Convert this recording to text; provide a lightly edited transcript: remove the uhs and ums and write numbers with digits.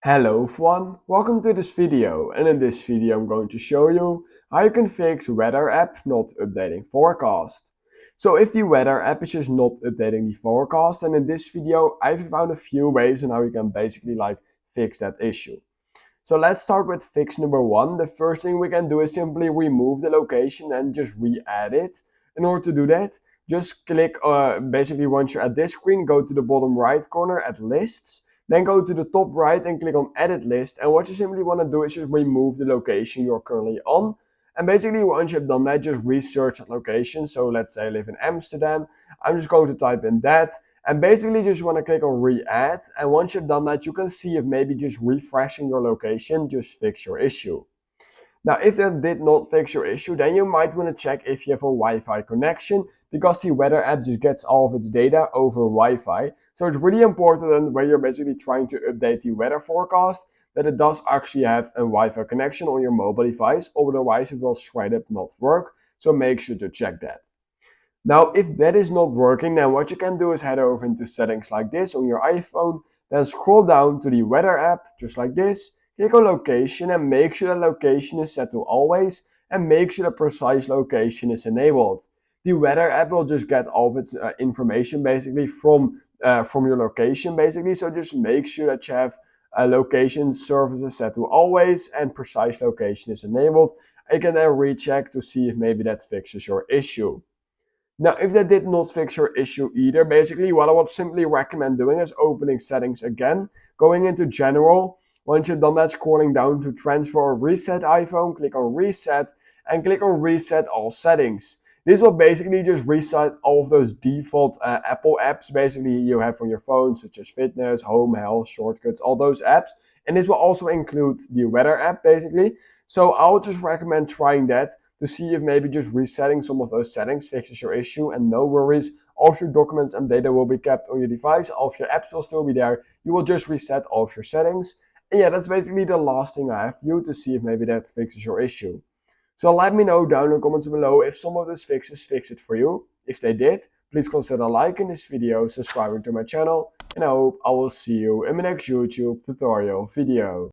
Hello everyone, welcome to this video, and in this video I'm going to show you how you can fix weather app not updating forecast. So if the weather app is just not updating the forecast, and in this video I've found a few ways on how you can basically fix that issue. So let's start with fix number one. The first thing we can do is simply remove the location and just re-add it. In order to do that, just click, basically once you're at this screen, go to the bottom right corner at lists, then go to the top right and click on edit list. And what you simply want to do is just remove the location you're currently on. And basically once you've done that, just research that location. So let's say I live in Amsterdam. I'm just going to type in that. And basically just want to click on re-add, and once you've done that, you can see if maybe just refreshing your location just fix your issue. Now if that did not fix your issue, then you might want to check if you have a Wi-Fi connection, because the weather app just gets all of its data over Wi-Fi. So it's really important when you're basically trying to update the weather forecast that it does actually have a Wi-Fi connection on your mobile device, otherwise it will straight up not work. So make sure to check that. Now, if that is not working, then what you can do is head over into settings like this on your iPhone, then scroll down to the weather app, just like this, click on location and make sure that location is set to always, and make sure the precise location is enabled. The weather app will just get all of its information basically from your location basically, so just make sure that you have location services set to always and precise location is enabled. You can then recheck to see if maybe that fixes your issue. Now, if that did not fix your issue either, basically what I would simply recommend doing is opening settings again, going into general. Once you've done that, scrolling down to transfer or reset iPhone, click on reset and click on reset all settings. This will basically just reset all of those default Apple apps basically you have on your phone, such as fitness, home, health, shortcuts, all those apps. And this will also include the weather app basically. So I would just recommend trying that to see if maybe just resetting some of those settings fixes your issue. And no worries, all of your documents and data will be kept on your device, all of your apps will still be there. You will just reset all of your settings. And yeah, that's basically the last thing I have for you to see if maybe that fixes your issue. So let me know down in the comments below if some of these fixes fix it for you. If they did, please consider liking this video, subscribing to my channel, and I hope I will see you in my next YouTube tutorial video.